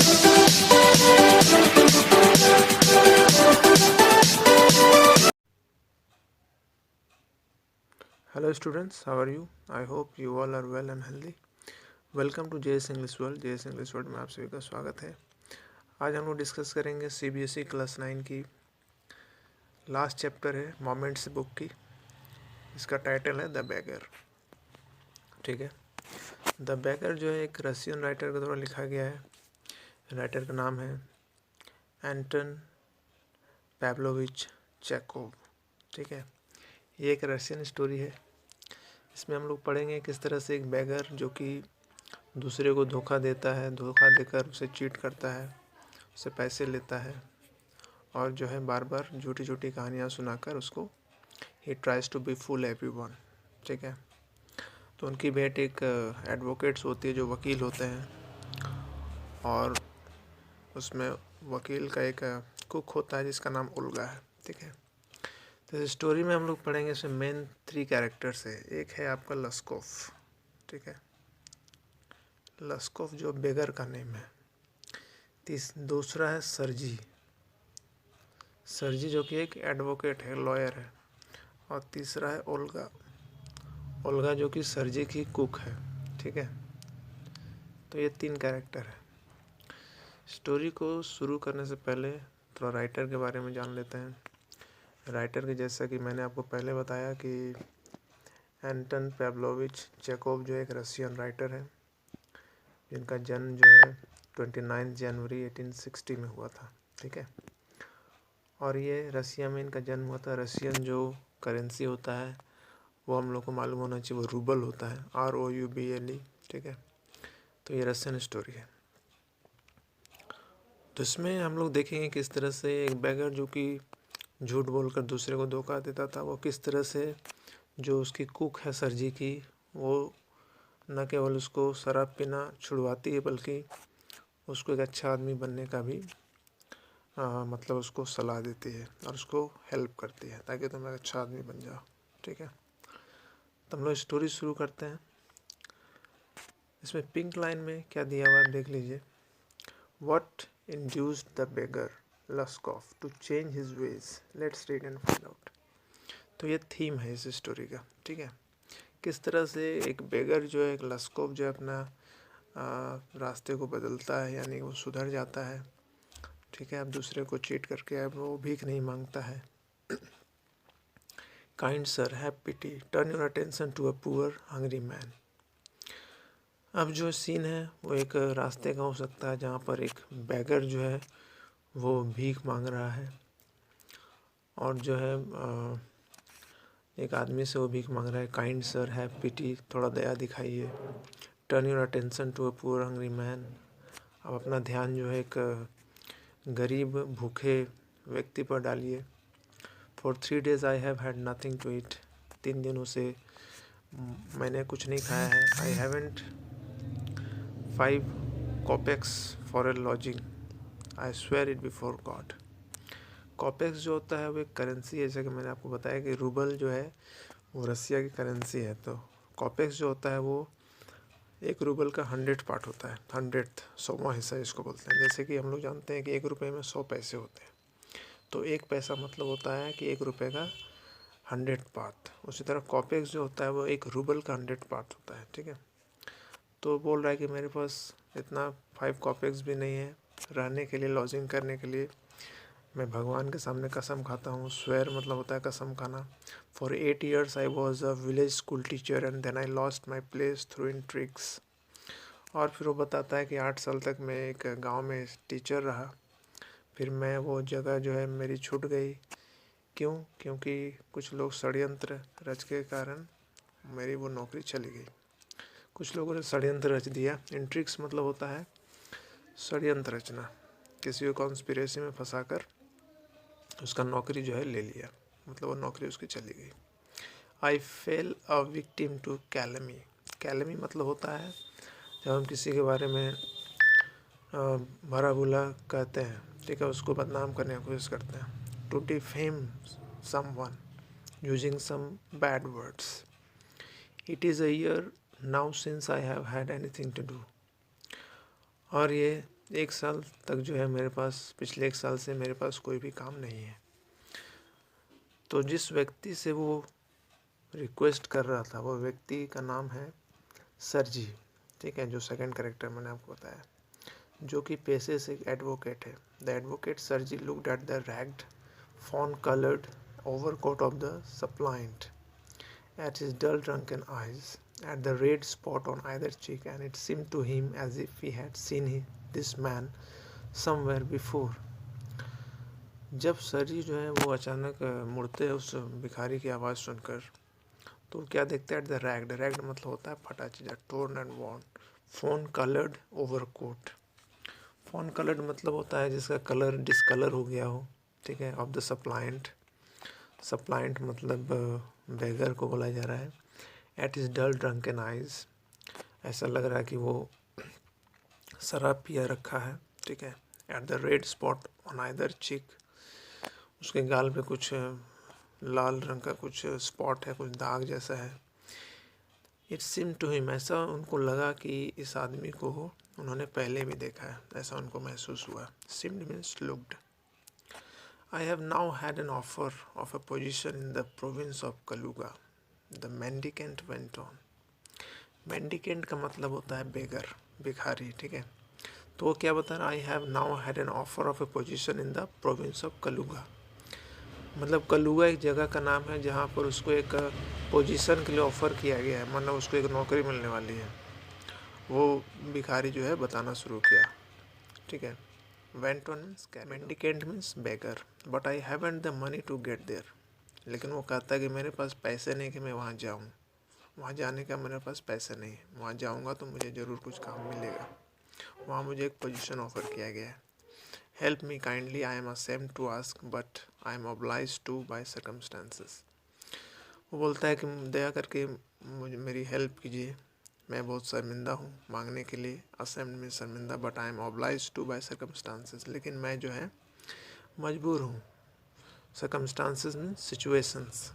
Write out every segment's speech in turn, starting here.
Hello students, how are you? I hope you all are well and healthy. Welcome to JS English world. JS English world में आप सभी का स्वागत है। आज हम लोग डिस्कस करेंगे सीबीएसई क्लास 9 की लास्ट चैप्टर है मोमेंट्स बुक की। इसका टाइटल है द बेगर। ठीक है, द बेगर जो है एक रशियन राइटर के द्वारा लिखा गया है। राइटर का नाम है एंटन पैव्लोविच चेकोव। ठीक है, ये एक रशियन स्टोरी है। इसमें हम लोग पढ़ेंगे किस तरह से एक बेगर जो कि दूसरे को धोखा देता है, धोखा देकर उसे चीट करता है, उससे पैसे लेता है और जो है बार बार झूठी झूठी कहानियाँ सुनाकर उसको ही tries to be fool everyone. ठीक है, तो उनकी भेंट एक एडवोकेट्स होती है जो वकील होते हैं, और उसमें वकील का एक कुक होता है जिसका नाम ओल्गा है। ठीक है, तो इस स्टोरी में हम लोग पढ़ेंगे इसमें मेन 3 कैरेक्टर्स है। एक है आपका लस्कोफ। ठीक है, लस्कोफ जो बेगर का नेम है। दूसरा है सरजी। सरजी जो कि एक एडवोकेट है, लॉयर है। और तीसरा है ओल्गा। ओल्गा जो कि सरजी की कुक है। ठीक है, तो ये 3 कैरेक्टर है। स्टोरी को शुरू करने से पहले थोड़ा राइटर के बारे में जान लेते हैं। राइटर के जैसा कि मैंने आपको पहले बताया कि एंटन पैव्लोविच चेकोव जो एक रशियन राइटर है, जिनका जन्म जो है 29 जनवरी 1860 में हुआ था। ठीक है, और ये रसिया में इनका जन्म हुआ था। रशियन जो करेंसी होता है वो हम लोग को मालूम होना चाहिए, वो रूबल होता है, ROUBLE। ठीक है, तो ये रशियन स्टोरी है। तो इसमें हम लोग देखेंगे किस तरह से एक बेगर जो कि झूठ बोलकर दूसरे को धोखा देता था, वो किस तरह से जो उसकी कुक है सरजी की, वो न केवल उसको शराब पीना छुड़वाती है बल्कि उसको एक अच्छा आदमी बनने का भी मतलब उसको सलाह देती है और उसको हेल्प करती है ताकि तुम एक अच्छा आदमी बन जाओ। ठीक है, तो हम लोग स्टोरी शुरू करते हैं। इसमें पिंक लाइन में क्या दिया हुआ है देख लीजिए। What induced the beggar Lushkoff to change his ways, let's read and find out. तो ये थीम है इस स्टोरी का। ठीक है, किस तरह से एक बेगर जो है, एक लस्कोफ जो है अपना रास्ते को बदलता है, यानी वो सुधर जाता है। ठीक है, अब दूसरे को चीट करके अब वो भीख नहीं मांगता है। Kind sir, have pity, turn your attention to a poor hungry man. अब जो सीन है वो एक रास्ते का हो सकता है जहाँ पर एक बेगर जो है वो भीख मांग रहा है, और जो है एक आदमी से वो भीख मांग रहा है। काइंड सर, हैव पिटी, थोड़ा दया दिखाइए। Turn your attention to a poor hungry man, अब अपना ध्यान जो है एक गरीब भूखे व्यक्ति पर डालिए। For 3 days I have had nothing to eat, 3 दिनों से मैंने कुछ नहीं खाया है। I haven't 5 kopecks for a lodging, I swear it before God. Kopecks जो होता है वो एक करेंसी है, जैसे कि मैंने आपको बताया कि रूबल जो है वो रसिया की करेंसी है। तो कॉपेक्स जो होता है वो 1 रूबल का 100 पार्ट होता है, 100th 100वां हिस्सा इसको बोलते हैं। जैसे कि हम लोग जानते हैं कि 1 रुपये में 100 पैसे होते हैं, तो 1 पैसा मतलब होता है कि 1 रुपये का 100 पार्ट। उसी तरह कॉपेक्स जो होता है वो 1 रूबल का 100 पार्ट होता है। ठीक है, तो बोल रहा है कि मेरे पास इतना 5 कॉपेक्स भी नहीं है रहने के लिए, लॉजिंग करने के लिए। मैं भगवान के सामने कसम खाता हूँ। स्वेयर मतलब होता है कसम खाना। For 8 years I was a village school teacher and then I lost my place through in tricks. और फिर वो बताता है कि 8 साल तक मैं एक गांव में टीचर रहा, फिर मैं वो जगह जो है मेरी छूट गई। क्यों? क्योंकि कुछ लोग षड्यंत्र रच के कारण मेरी वो नौकरी चली गई। कुछ लोगों ने षड्यंत्र रच दिया। इंट्रिक्स मतलब होता है षड्यंत्र रचना, किसी को कॉन्स्पिरेसी में फंसाकर उसका नौकरी जो है ले लिया, मतलब वो नौकरी उसकी चली गई। आई फेल अ विक्टिम टू कैलमी। कैलमी मतलब होता है जब हम किसी के बारे में भला बुरा कहते हैं, ठीक है, उसको बदनाम करने की कोशिश करते हैं। To defame someone using some bad words. It is a year now since I have had anything to do. और ये 1 साल तक जो है मेरे पास, पिछले 1 साल से मेरे पास कोई भी काम नहीं है। तो जिस व्यक्ति से वो रिक्वेस्ट कर रहा था, वो व्यक्ति का नाम है सरजी, ठीक है, जो सेकंड कैरेक्टर मैंने आपको बताया, जो कि पेशे से एक एडवोकेट है। द एडवोकेट सरजी looked at the ragged fawn colored overcoat of the suppliant, at his dull drunken eyes, at the red spot on either cheek, and it seemed to him as if he had seen this man somewhere before. जब सरजी जो है वो अचानक मुड़ते हैं उस भिखारी की आवाज़ सुनकर, तो क्या देखते हैं? एट द रैग्ड, रैग्ड मतलब होता है फटा चीज़, torn and worn, fawn coloured overcoat. Fawn coloured मतलब होता है जिसका कलर डिसकलर हो गया हो, ठीक है, ऑफ द सप्लाइंट। सप्लाइंट मतलब बेगर को बोला जा रहा है। It is dull drunken eyes, ऐसा लग रहा है कि वो शराब पिया रखा है, ठीक है। At the red spot on either चिक, उसके गाल पे कुछ लाल रंग का कुछ स्पॉट है, कुछ दाग जैसा है। इट सिम टू हिम, ऐसा उनको लगा कि इस आदमी को उन्होंने पहले भी देखा है, ऐसा उनको महसूस हुआ। Seemed means looked. I have now had an offer of a position in the province of Kaluga. The mendicant went on. Mendicant का मतलब होता है बेगर, भिखारी, ठीक है। तो वो क्या बता रहा है? I have now had an offer of a position in the province of Kaluga. मतलब कलुगा एक जगह का नाम है जहाँ पर उसको एक पोजीशन के लिए ऑफ़र किया गया है, मतलब उसको एक नौकरी मिलने वाली है। वो भिखारी जो है बताना शुरू किया, ठीक है। Went on means mendicant means beggar, but I haven't the money to get there. लेकिन वो कहता है कि मेरे पास पैसे नहीं कि मैं वहाँ जाऊँ, वहाँ जाने का मेरे पास पैसे नहीं है, वहाँ जाऊँगा तो मुझे ज़रूर कुछ काम मिलेगा, वहाँ मुझे एक पोजीशन ऑफ़र किया गया है। Help me kindly, I am ashamed to ask but I am obliged to by circumstances. वो बोलता है कि दया करके मुझे मेरी हेल्प कीजिए, मैं बहुत शर्मिंदा हूँ मांगने के लिए, ashamed में शर्मिंदा, but I am obliged to by circumstances, लेकिन मैं जो है मजबूर हूँ। circumstances मीन सिचुएशंस,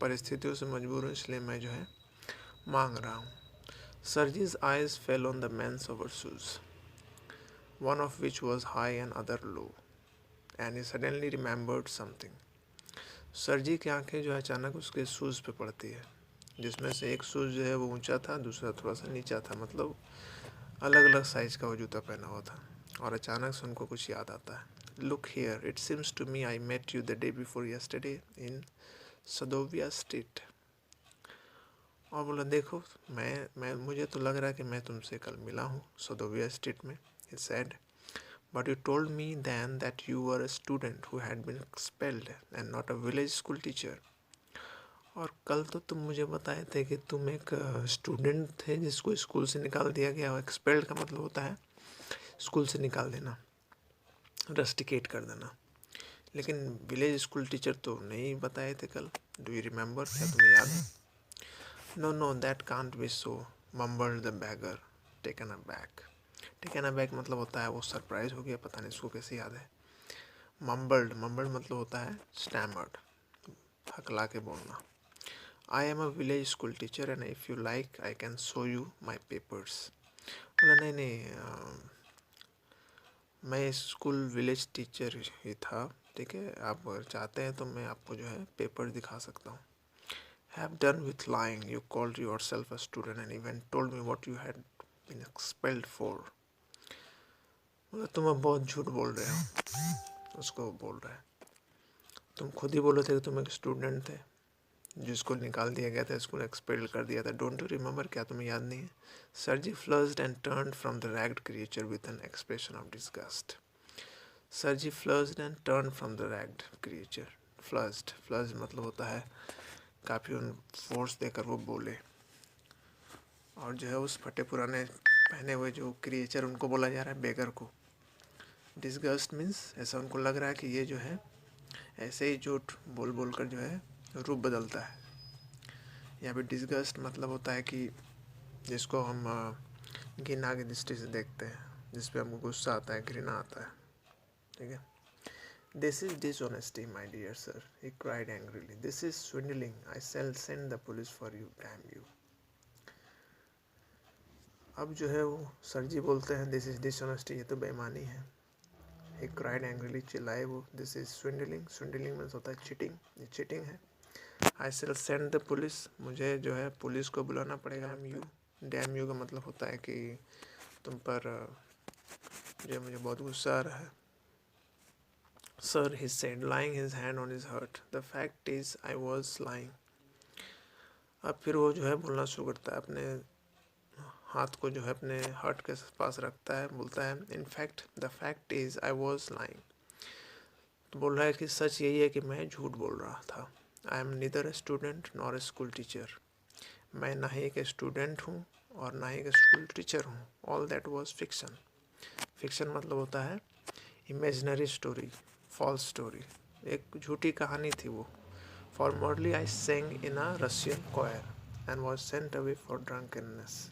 परिस्थितियों से मजबूर हूँ, इसलिए मैं जो है मांग रहा हूँ। सरजीज eyes fell on the man's overshoes, one of which was high and other low, and he suddenly remembered something. सरजी की आंखें जो है अचानक उसके शूज़ पे पड़ती है, जिसमें से एक शूज़ जो है वो ऊंचा था, दूसरा थोड़ा सा नीचा था, मतलब अलग अलग साइज़ का वो जूता पहना हुआ था। और अचानक से उनको कुछ याद आता है। Look here, it seems to me I met you the day before yesterday in Sadovaya street. और बोला देखो, मैं मुझे तो लग रहा है कि मैं तुमसे कल मिला हूँ सदोविया स्ट्रीट में। He said, but you told me then that you were a student who had been expelled and not a village school teacher. और कल तो तुम मुझे बताए थे कि तुम एक स्टूडेंट थे जिसको स्कूल से निकाल दिया गया। एक्सपेल्ड का मतलब होता है स्कूल से निकाल देना, रस्टिकेट कर देना। लेकिन विलेज स्कूल टीचर तो नहीं बताए थे कल। डू यू रिमेंबर, क्या तुम्हें याद है? No no that can't be so, mumbled the beggar taken aback. Taken aback मतलब होता है वो सरप्राइज हो गया, पता नहीं इसको कैसे याद है। मम्बल्ड, मम्बल्ड मतलब होता है स्टैमर्ड, हकला के बोलना। I am a village school teacher and if you like I can show you my papers. बोला नहीं नहीं, मैं स्कूल विलेज टीचर ही था, ठीक है, आप अगर चाहते हैं तो मैं आपको जो है पेपर दिखा सकता हूँ। Have done with lying, you called yourself a student and even told me what you had been expelled for. बोला तुम अब बहुत झूठ बोल रहे हो, उसको बोल रहा है। तुम खुद ही बोले थे कि तुम एक स्टूडेंट थे जिसको निकाल दिया गया था, स्कूल एक्सपेल कर दिया था। डोंट यू रिमेंबर, क्या तुम्हें याद नहीं है? Sergei flushed and turned from the ragged creature with an expression of disgust. Sergei flushed and turn from the ragged creature. Flushed, flushed मतलब होता है काफ़ी उन फोर्स देकर वो बोले। और जो है उस फटे पुराने पहने हुए जो क्रिएचर, उनको बोला जा रहा है बेगर को। डिस्गस्ट मीन्स ऐसा उनको लग रहा है कि ये जो है ऐसे ही झूठ बोल बोल कर जो है रूप बदलता है। यहाँ पे डिस्गस्ट मतलब होता है कि जिसको हम घृणा की दृष्टि से देखते हैं, जिस पे हमको गुस्सा आता है, घृणा आता है, ठीक है। This is dishonesty my dear sir, he cried angrily, this is swindling, I shall send the police for you, damn you. अब जो है वो सर जी बोलते हैं दिस इज़ डिसऑनेस्टी, ये तो बेईमानी है। ही क्राइड एंग्रीली, चिल्लाए वो, this is swindling, swindling means होता है चीटिंग, ये चीटिंग है। आई शिल सेंड द पुलिस, मुझे जो है पुलिस को बुलाना पड़ेगा। डैम यू का मतलब होता है कि तुम पर जो मुझे बहुत गुस्सा आ रहा है। Sir, he said, laying his hand on his heart, the fact is I was lying. अब फिर वो जो है बोलना शुरू करता है, अपने हाथ को जो है अपने हार्ट के पास रखता है, बोलता है in fact the fact is I was lying. तो बोल रहा है कि सच यही है कि मैं झूठ बोल रहा था। I am neither a student nor a school teacher, मैं ना ही एक स्टूडेंट हूँ और ना ही एक स्कूल टीचर हूँ। All that was fiction, fiction मतलब होता है इमेजिनरी स्टोरी, फॉल्स स्टोरी, एक झूठी कहानी थी वो। Formerly I sang in a Russian choir and was sent away for drunkenness.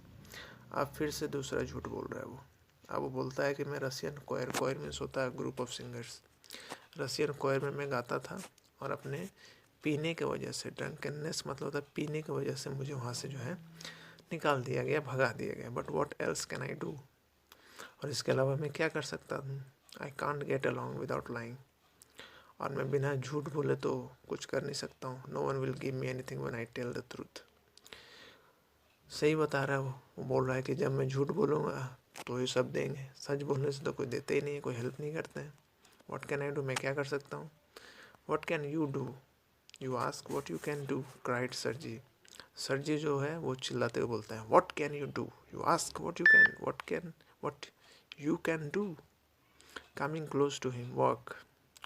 अब फिर से दूसरा झूठ बोल रहा है वो। अब वो बोलता है कि मैं रशियन क्वायर, क्वायर मीन्स होता है group of singers, Russian choir में मैं गाता था और अपने पीने की वजह से, ड्रंकनेस मतलब होता है पीने की वजह से, मुझे वहाँ से जो है निकाल दिया गया, भगा दिया गया। But what else can I do, और इसके अलावा मैं क्या कर सकता हूँ। I can't get along without lying, और मैं बिना झूठ बोले तो कुछ कर नहीं सकता हूँ। No one will give me anything when I tell the truth. सही बता रहा है वो बोल रहा है कि जब मैं झूठ बोलूँगा तो ये सब देंगे, सच बोलने से तो कोई देते ही नहीं है, कोई हेल्प नहीं करते हैं। व्हाट कैन आई डू, मैं क्या कर सकता हूँ। What can you do, you ask what you can do, cried Sergei. Sergei जो है वो चिल्लाते हुए बोलते हैं what can you do, you ask what you can, what you can do. Coming close to him, work,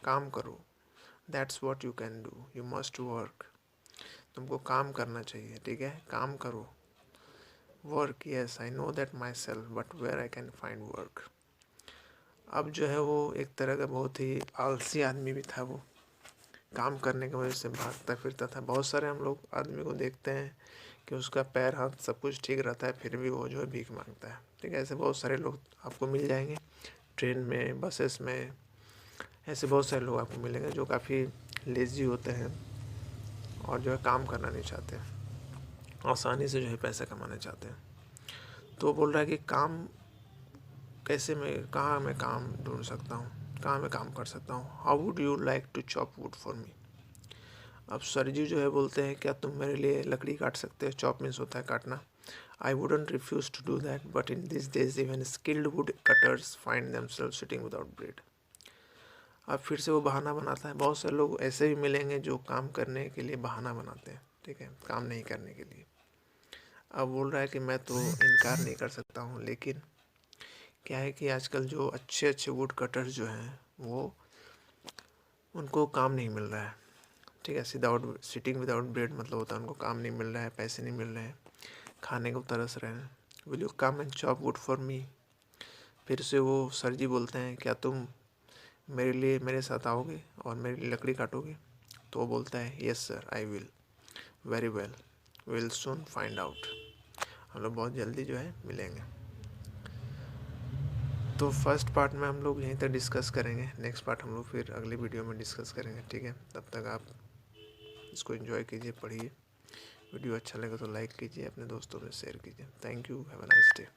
काम करो, that's what you can do, you must work, तुमको काम करना चाहिए, ठीक है, काम करो। Work, yes I know that myself, but where I can find work. अब जो है वो एक तरह का बहुत ही आलसी आदमी भी था वो, काम करने की वजह से भागता फिरता था। बहुत सारे हम लोग आदमी को देखते हैं कि उसका पैर हाथ सब कुछ ठीक रहता है, फिर भी वो जो है भीख मांगता है, ठीक है। ऐसे बहुत सारे लोग आपको मिल जाएंगे, ट्रेन में, बसेस में, ऐसे बहुत सारे लोग आपको मिलेंगे जो काफ़ी लेज़ी होते हैं और जो है काम करना नहीं चाहते, आसानी से जो है पैसे कमाना चाहते हैं। तो वो बोल रहा है कि काम कैसे, मैं कहाँ मैं काम ढूंढ सकता हूँ, कहाँ मैं काम कर सकता हूँ। How would you like to chop wood for me. अब सर जी जो है बोलते हैं क्या तुम मेरे लिए लकड़ी काट सकते हो। चॉप मीन्स होता है काटना। I wouldn't refuse to do that, but in this days even skilled wood cutters find themselves sitting without bread. अब फिर से वो बहाना बनाता है। बहुत से लोग ऐसे भी मिलेंगे जो काम करने के लिए बहाना बनाते हैं, ठीक है, काम नहीं करने के लिए। अब बोल रहा है कि मैं तो इनकार नहीं कर सकता हूँ, लेकिन क्या है कि आजकल जो अच्छे अच्छे वुड कटर्स जो हैं वो, उनको काम नहीं मिल रहा है, ठीक है। सिटिंग विदाउट ब्रेड मतलब होता है उनको काम नहीं मिल रहा है, पैसे नहीं मिल रहे हैं, खाने को तरस रहे हैं। Will you come and chop wood for मी। फिर से वो सर जी बोलते हैं क्या तुम मेरे लिए, मेरे साथ आओगे और मेरे लिए लकड़ी काटोगे। तो वो बोलता है yes sir I will, very well, will soon find out. हम लोग बहुत जल्दी जो है मिलेंगे। तो फर्स्ट पार्ट में हम लोग यहीं तक डिस्कस करेंगे, नेक्स्ट पार्ट हम लोग फिर अगली वीडियो में डिस्कस करेंगे, ठीक है। तब तक आप इसको एंजॉय कीजिए, पढ़िए। वीडियो अच्छा लगे तो लाइक कीजिए, अपने दोस्तों में शेयर कीजिए। Thank you, have a nice day.